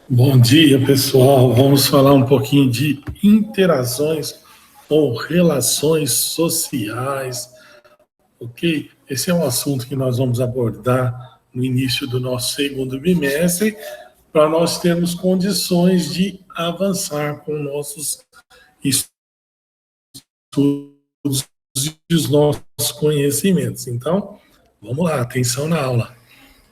Bom dia, pessoal. Vamos falar um pouquinho de interações ou relações sociais, ok? Esse é um assunto que nós vamos abordar no início do nosso segundo bimestre, para nós termos condições de avançar com nossos estudos e os nossos conhecimentos. Então, vamos lá, atenção na aula.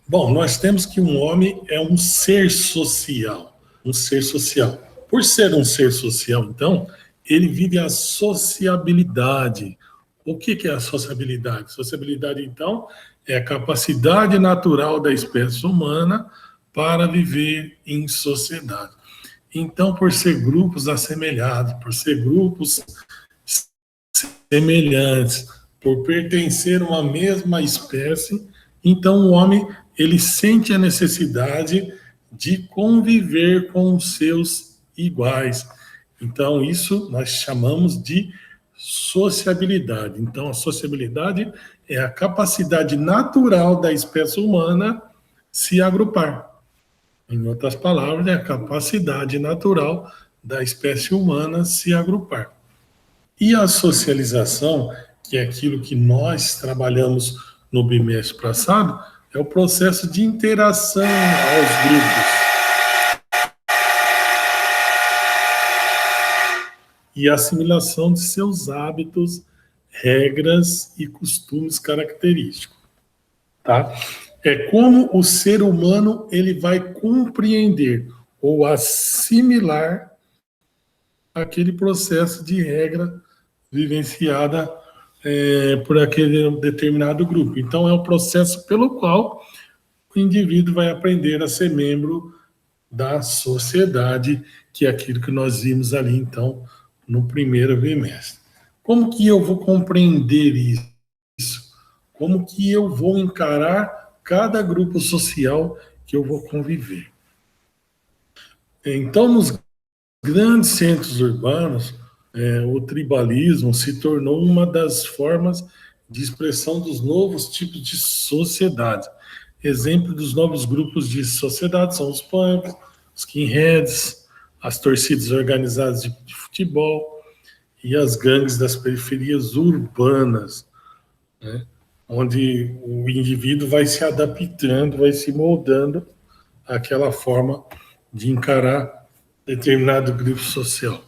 Bom, nós temos que um homem é um ser social, um ser social. Por ser um ser social, então, ele vive a sociabilidade. O que é a sociabilidade? Sociabilidade, então, é a capacidade natural da espécie humana para viver em sociedade. Então, por ser grupos assemelhados, por ser grupos semelhantes, por pertencer a uma mesma espécie, então o homem ele sente a necessidade de conviver com os seus iguais. Então isso nós chamamos de sociabilidade. Então a sociabilidade é a capacidade natural da espécie humana se agrupar. Em outras palavras, é a capacidade natural da espécie humana se agrupar. E a socialização, que é aquilo que nós trabalhamos no bimestre passado, é o processo de interação aos grupos e assimilação de seus hábitos, regras e costumes característicos, tá? É como o ser humano ele vai compreender ou assimilar aquele processo de regra vivenciada por aquele determinado grupo. Então, é o processo pelo qual o indivíduo vai aprender a ser membro da sociedade, que é aquilo que nós vimos ali, então, no primeiro bimestre. Como que eu vou compreender isso? Como que eu vou encarar cada grupo social que eu vou conviver? Então, nos grandes centros urbanos, o tribalismo se tornou uma das formas de expressão dos novos tipos de sociedade. Exemplo dos novos grupos de sociedade são os punks, os skinheads, as torcidas organizadas de futebol e as gangues das periferias urbanas, né? Onde o indivíduo vai se adaptando, vai se moldando àquela forma de encarar determinado grupo social.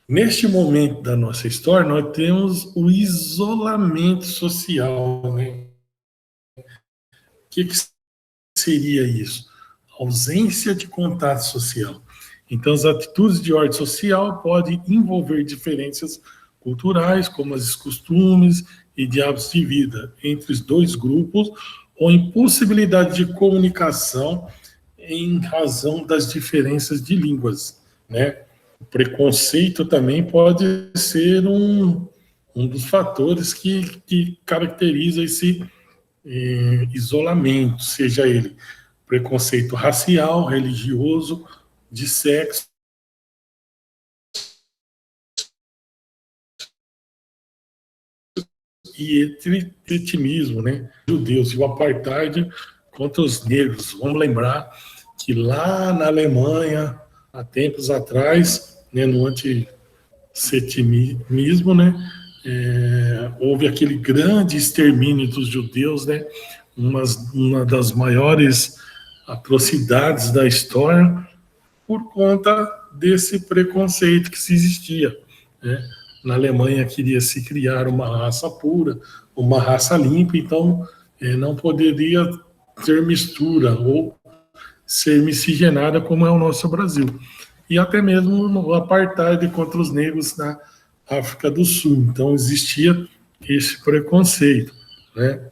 Neste momento da nossa história, nós temos o isolamento social, né? O que seria isso? Ausência de contato social. Então, as atitudes de ordem social podem envolver diferenças culturais, como os costumes e de hábitos de vida entre os dois grupos, ou impossibilidade de comunicação em razão das diferenças de línguas, né? O preconceito também pode ser um dos fatores que caracteriza esse isolamento, seja ele preconceito racial, religioso, de sexo e etnismo, né? Judeus e o apartheid contra os negros. Vamos lembrar que lá na Alemanha, há tempos atrás, né, no antissemitismo, né, houve aquele grande extermínio dos judeus, né, uma das maiores atrocidades da história, por conta desse preconceito que se existia, né? Na Alemanha queria se criar uma raça pura, uma raça limpa, então não poderia ter mistura ou ser miscigenada como é o nosso Brasil. E até mesmo no apartheid contra os negros na África do Sul. Então existia esse preconceito, né?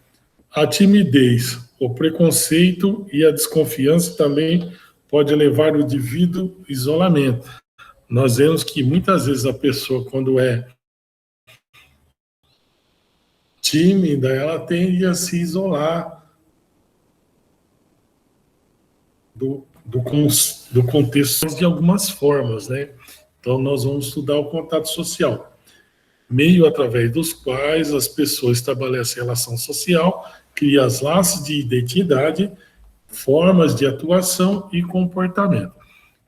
A timidez, o preconceito e a desconfiança também pode levar o indivíduo ao isolamento. Nós vemos que muitas vezes a pessoa, quando é tímida, ela tende a se isolar do contexto de algumas formas, né? Então, nós vamos estudar o contato social, meio através dos quais as pessoas estabelecem relação social, criam os laços de identidade, formas de atuação e comportamento.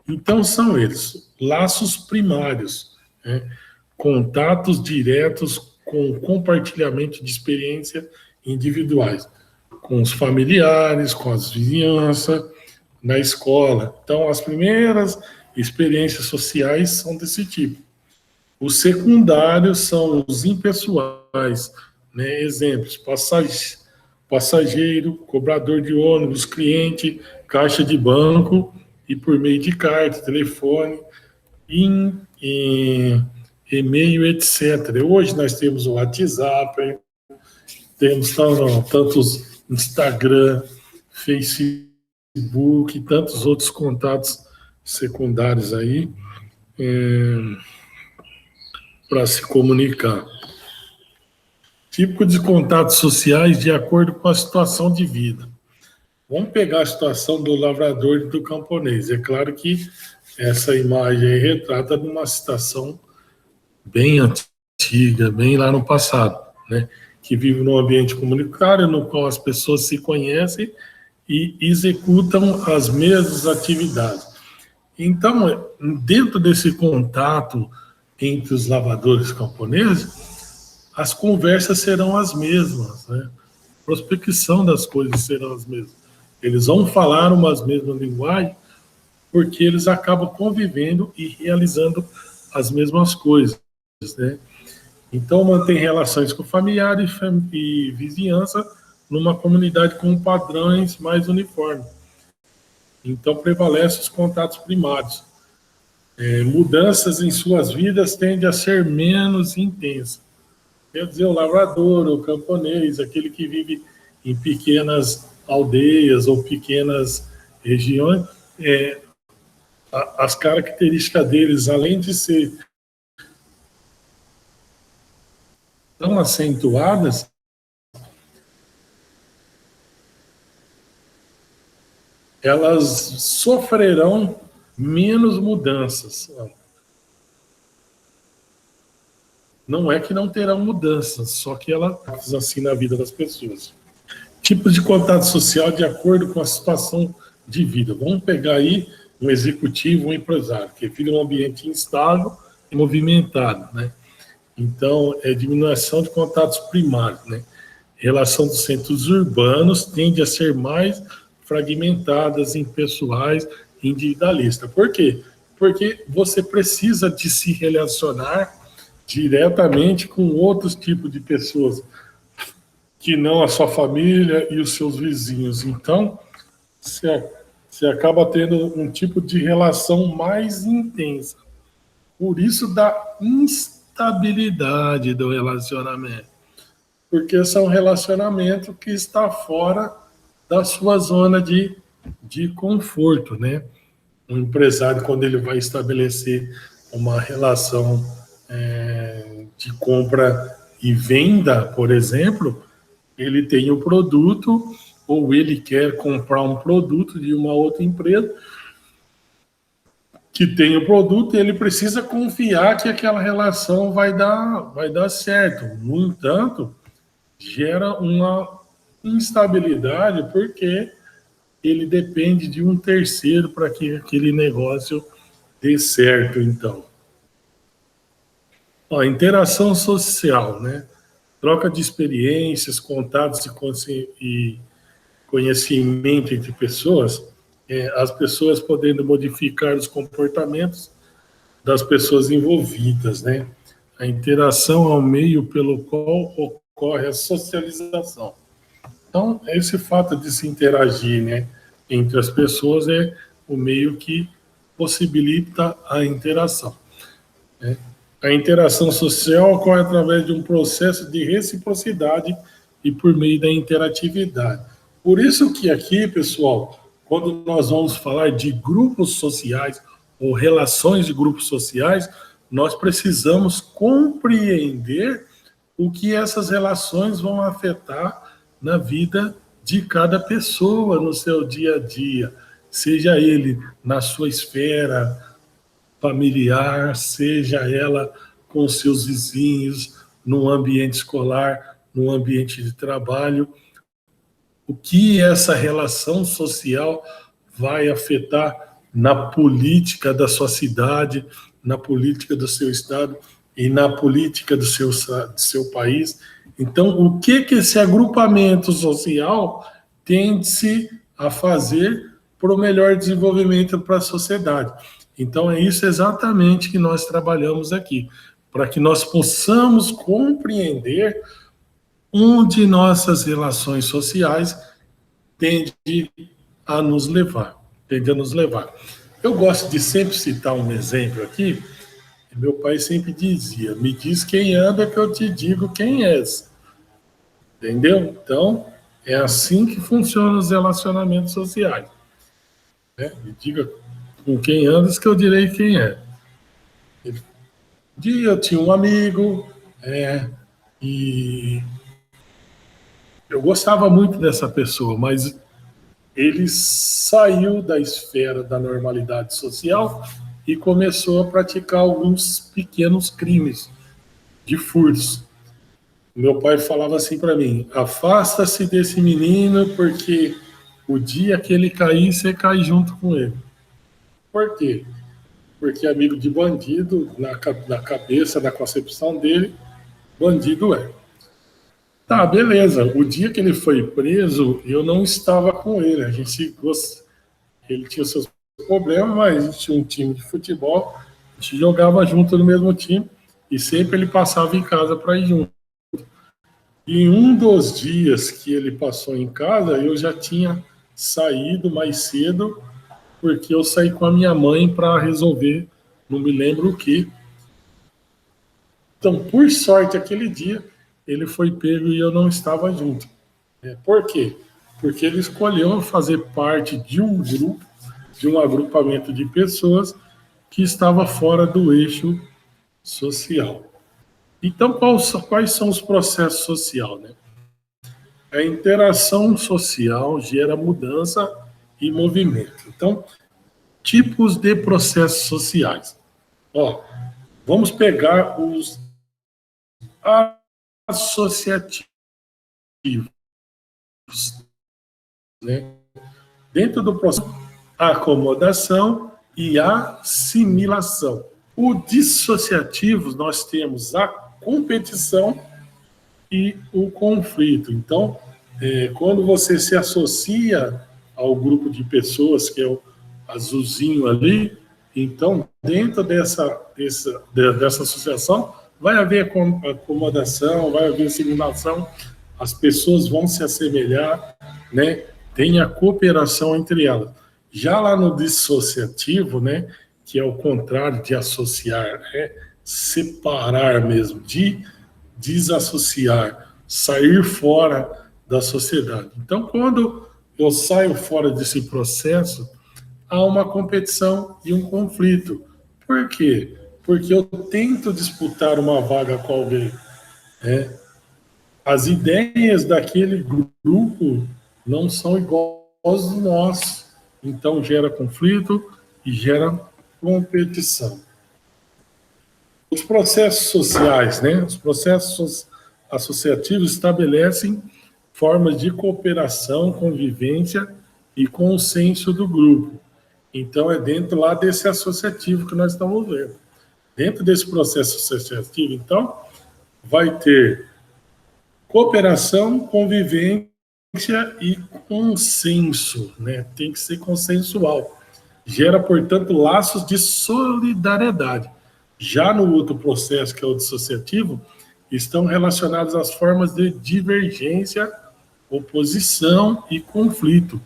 Então, são eles, laços primários, né? Contatos diretos com compartilhamento de experiência individuais, com os familiares, com as vizinhanças, na escola. Então, as primeiras experiências sociais são desse tipo. Os secundários são os impessoais, né? Exemplos: passageiro, cobrador de ônibus, cliente, caixa de banco e por meio de carta, telefone, e-mail, etc. Hoje nós temos o WhatsApp, temos tantos Instagram, Facebook, tantos outros contatos secundários aí para se comunicar. Típico de contatos sociais de acordo com a situação de vida. Vamos pegar a situação do lavrador e do camponês. É claro que essa imagem aí retrata numa situação bem antiga, bem lá no passado, né? Que vive num ambiente comunitário no qual as pessoas se conhecem e executam as mesmas atividades. Então, dentro desse contato entre os lavradores camponeses, as conversas serão as mesmas, né? A prospecção das coisas serão as mesmas. Eles vão falar umas mesmas linguagens porque eles acabam convivendo e realizando as mesmas coisas, né? Então, mantém relações com familiares e vizinhança numa comunidade com padrões mais uniformes. Então, prevalecem os contatos primários. Mudanças em suas vidas tendem a ser menos intensas. Quer dizer, o lavrador, o camponês, aquele que vive em pequenas aldeias ou pequenas regiões, as características deles, além de ser tão acentuadas, elas sofrerão menos mudanças. Não é que não terão mudanças, só que elas assim na vida das pessoas. Tipos de contato social de acordo com a situação de vida. Vamos pegar aí um executivo, um empresário, que vive num ambiente instável e movimentado, né? Então, diminuição de contatos primários, né? Relação dos centros urbanos tende a ser mais fragmentadas, impessoais, individualistas. Por quê? Porque você precisa de se relacionar diretamente com outros tipos de pessoas, que não a sua família e os seus vizinhos. Então, você acaba tendo um tipo de relação mais intensa. Por isso, da instabilidade do relacionamento. Porque esse é um relacionamento que está fora da sua zona de conforto, né? Um empresário, quando ele vai estabelecer uma relação de compra e venda, por exemplo, ele tem o produto ou ele quer comprar um produto de uma outra empresa que tem o produto e ele precisa confiar que aquela relação vai dar certo. No entanto, gera uma instabilidade porque ele depende de um terceiro para que aquele negócio dê certo, então. Interação social, né? Troca de experiências, contatos e conhecimento entre pessoas, as pessoas podendo modificar os comportamentos das pessoas envolvidas, né? A interação é o meio pelo qual ocorre a socialização. Então, esse fato de se interagir, né, entre as pessoas é o meio que possibilita a interação, né? A interação social ocorre através de um processo de reciprocidade e por meio da interatividade. Por isso que aqui, pessoal, quando nós vamos falar de grupos sociais ou relações de grupos sociais, nós precisamos compreender o que essas relações vão afetar na vida de cada pessoa no seu dia a dia, seja ele na sua esfera familiar, seja ela com seus vizinhos, no ambiente escolar, no ambiente de trabalho. O que essa relação social vai afetar na política da sua cidade, na política do seu estado e na política do seu país. Então, o que esse agrupamento social tende-se a fazer para o melhor desenvolvimento para a sociedade? Então, é isso exatamente que nós trabalhamos aqui, para que nós possamos compreender onde nossas relações sociais tendem a nos levar. Eu gosto de sempre citar um exemplo aqui. Meu pai sempre dizia: me diz quem anda que eu te digo quem és. Entendeu? Então, é assim que funcionam os relacionamentos sociais. Né? Me diga com quem andas que eu direi quem é. Um dia eu tinha um amigo, e eu gostava muito dessa pessoa, mas ele saiu da esfera da normalidade social e começou a praticar alguns pequenos crimes de furtos. Meu pai falava assim para mim: afasta-se desse menino, porque o dia que ele cair, você cai junto com ele. Por quê? Porque amigo de bandido, na cabeça, na concepção dele, bandido é. Tá, beleza. O dia que ele foi preso, eu não estava com ele. Ele tinha seus problemas, mas a gente tinha um time de futebol, a gente jogava junto no mesmo time e sempre ele passava em casa para ir junto. E em um dos dias que ele passou em casa, eu já tinha saído mais cedo, porque eu saí com a minha mãe para resolver, não me lembro o que. Então, por sorte, aquele dia, ele foi pego e eu não estava junto. Por quê? Porque ele escolheu fazer parte de um grupo, de um agrupamento de pessoas que estava fora do eixo social. Então, quais são os processos sociais, né? A interação social gera mudança e movimento. Então, tipos de processos sociais. Vamos pegar os associativos, né? Dentro do processo, acomodação e assimilação. O dissociativo, nós temos a competição e o conflito. Então, quando você se associa ao grupo de pessoas, que é o azulzinho ali, então, dentro dessa associação, vai haver acomodação, vai haver assimilação, as pessoas vão se assemelhar, né? Tem a cooperação entre elas. Já lá no dissociativo, né, que é o contrário de associar, separar mesmo, de desassociar, sair fora da sociedade. Então, quando eu saio fora desse processo, há uma competição e um conflito. Por quê? Porque eu tento disputar uma vaga com alguém. As ideias daquele grupo não são iguais às do nosso. Então, gera conflito e gera competição. Os processos sociais, né? Os processos associativos estabelecem formas de cooperação, convivência e consenso do grupo. Então, é dentro lá desse associativo que nós estamos vendo. Dentro desse processo associativo, então, vai ter cooperação, convivência e consenso, né? Tem que ser consensual. Gera, portanto, laços de solidariedade. Já no outro processo, que é o dissociativo, estão relacionados às formas de divergência, oposição e conflito,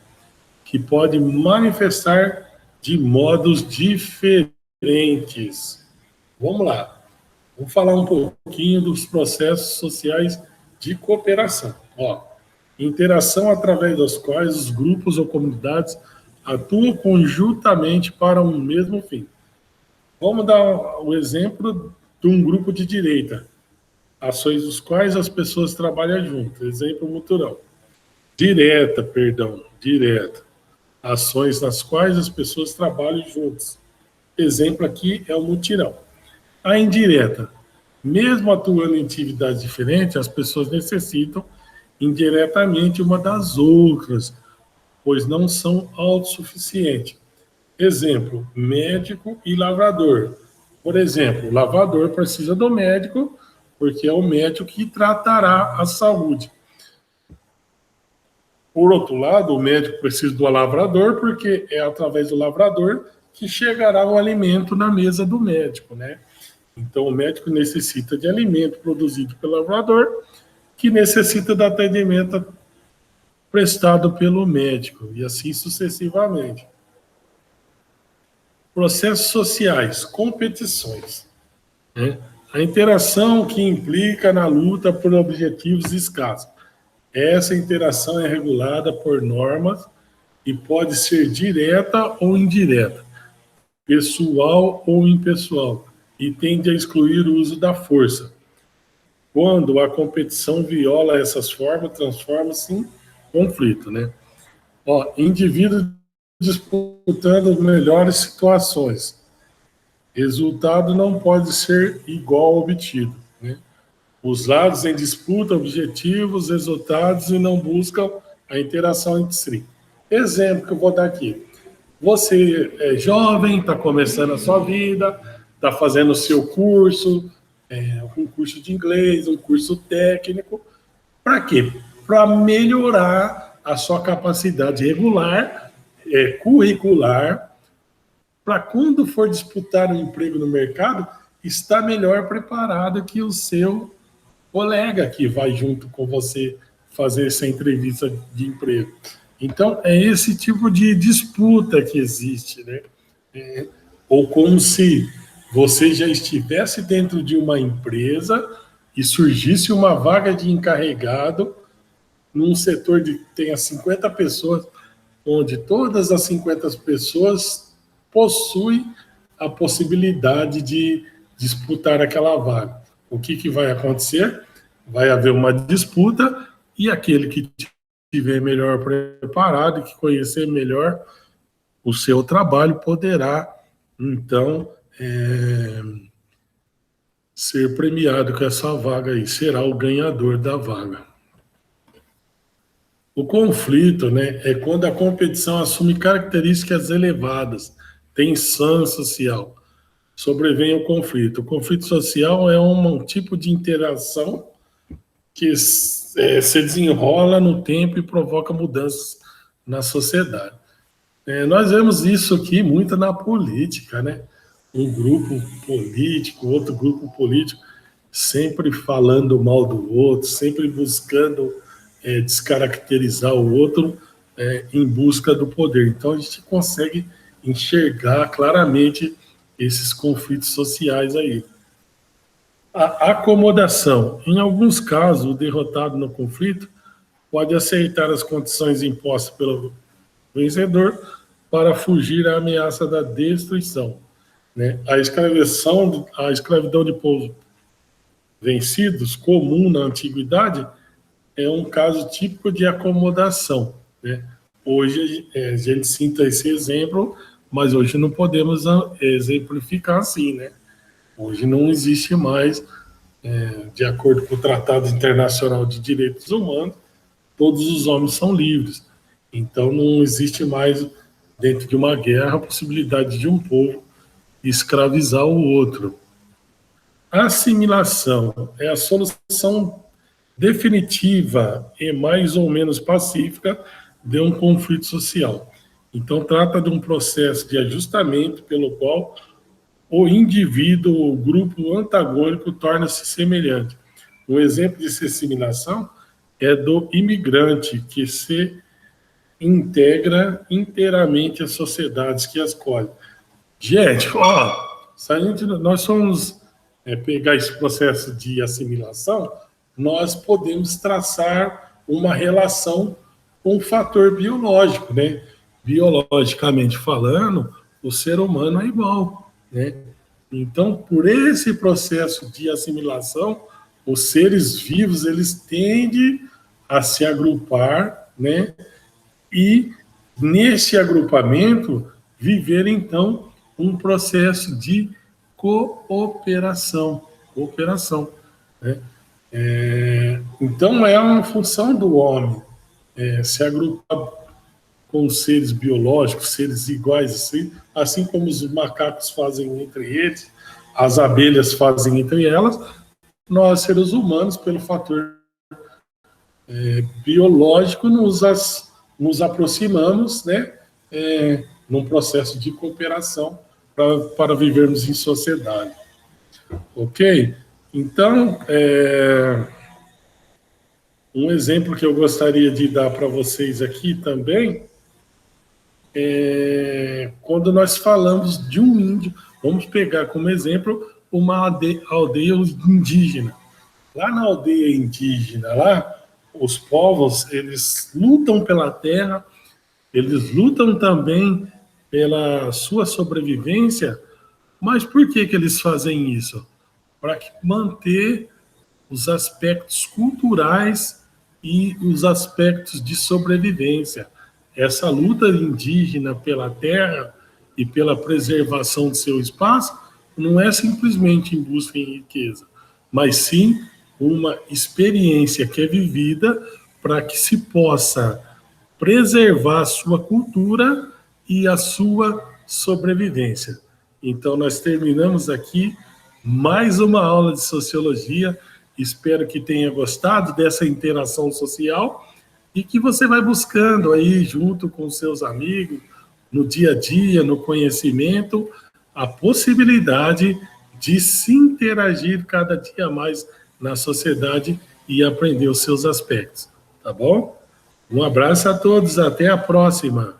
que pode manifestar de modos diferentes. Vamos lá. Vamos falar um pouquinho dos processos sociais de cooperação. Interação através das quais os grupos ou comunidades atuam conjuntamente para um mesmo fim. Vamos dar o exemplo de um grupo de direita, ações dos quais as pessoas trabalham juntas. Exemplo, mutirão. Direta. ações nas quais as pessoas trabalham juntas. Exemplo aqui é o mutirão. A indireta, mesmo atuando em atividades diferentes, as pessoas necessitam indiretamente uma das outras, pois não são autossuficientes. Exemplo, médico e lavrador. Por exemplo, o lavrador precisa do médico, porque é o médico que tratará a saúde. Por outro lado, o médico precisa do lavrador, porque é através do lavrador que chegará o alimento na mesa do médico, né? Então, o médico necessita de alimento produzido pelo lavrador, que necessita do atendimento prestado pelo médico, e assim sucessivamente. Processos sociais, competições, né? A interação que implica na luta por objetivos escassos. Essa interação é regulada por normas e pode ser direta ou indireta, pessoal ou impessoal, e tende a excluir o uso da força. Quando a competição viola essas formas, transforma-se em conflito, né? Ó, indivíduos disputando melhores situações. Resultado não pode ser igual ao obtido, né? Os lados em disputa objetivos, resultados e não buscam a interação entre si. Exemplo que eu vou dar aqui. Você é jovem, está começando a sua vida, está fazendo o seu curso, um curso de inglês, um curso técnico. Para quê? Para melhorar a sua capacidade regular, curricular, para quando for disputar um emprego no mercado, estar melhor preparado que o seu colega que vai junto com você fazer essa entrevista de emprego. Então, é esse tipo de disputa que existe, né? Ou como se você já estivesse dentro de uma empresa e surgisse uma vaga de encarregado num setor que tenha 50 pessoas, onde todas as 50 pessoas possuem a possibilidade de disputar aquela vaga. O que vai acontecer? Vai haver uma disputa e aquele que estiver melhor preparado e que conhecer melhor o seu trabalho poderá, então, ser premiado com essa vaga aí, será o ganhador da vaga. O conflito, né, é quando a competição assume características elevadas, tensão social, sobrevém o conflito. O conflito social é um tipo de interação que se desenrola no tempo e provoca mudanças na sociedade. Nós vemos isso aqui muito na política, né? Um grupo político, outro grupo político, sempre falando mal do outro, sempre buscando descaracterizar o outro em busca do poder. Então a gente consegue enxergar claramente esses conflitos sociais aí. A acomodação. Em alguns casos, o derrotado no conflito pode aceitar as condições impostas pelo vencedor para fugir à ameaça da destruição, né? A escravidão de povos vencidos, comum na antiguidade, é um caso típico de acomodação, né? Hoje a gente cita esse exemplo, mas hoje não podemos exemplificar assim, né? Hoje não existe mais, de acordo com o Tratado Internacional de Direitos Humanos, todos os homens são livres. Então não existe mais, dentro de uma guerra, a possibilidade de um povo escravizar o outro. A assimilação é a solução definitiva e mais ou menos pacífica de um conflito social. Então, trata de um processo de ajustamento pelo qual o indivíduo ou grupo antagônico torna-se semelhante. Um exemplo de assimilação é do imigrante, que se integra inteiramente às sociedades que as acolhem. Gente, nós somos pegar esse processo de assimilação, nós podemos traçar uma relação com o fator biológico, né? Biologicamente falando, o ser humano é igual, né? Então, por esse processo de assimilação, os seres vivos, eles tendem a se agrupar, né? E nesse agrupamento, viver, então, um processo de cooperação, né? Então, é uma função do homem se agrupar com os seres biológicos, seres iguais, assim como os macacos fazem entre eles, as abelhas fazem entre elas, nós, seres humanos, pelo fator biológico, nos aproximamos, né, num processo de cooperação para vivermos em sociedade. Ok? Então, um exemplo que eu gostaria de dar para vocês aqui também quando nós falamos de um índio, vamos pegar como exemplo uma aldeia indígena. Lá na aldeia indígena, lá, os povos, eles lutam pela terra, eles lutam também pela sua sobrevivência, mas por que eles fazem isso? Para manter os aspectos culturais e os aspectos de sobrevivência. Essa luta indígena pela terra e pela preservação do seu espaço não é simplesmente em busca em riqueza, mas sim uma experiência que é vivida para que se possa preservar a sua cultura e a sua sobrevivência. Então, nós terminamos aqui mais uma aula de sociologia. Espero que tenha gostado dessa interação social e que você vai buscando aí, junto com seus amigos, no dia a dia, no conhecimento, a possibilidade de se interagir cada dia mais na sociedade e aprender os seus aspectos. Tá bom? Um abraço a todos, até a próxima.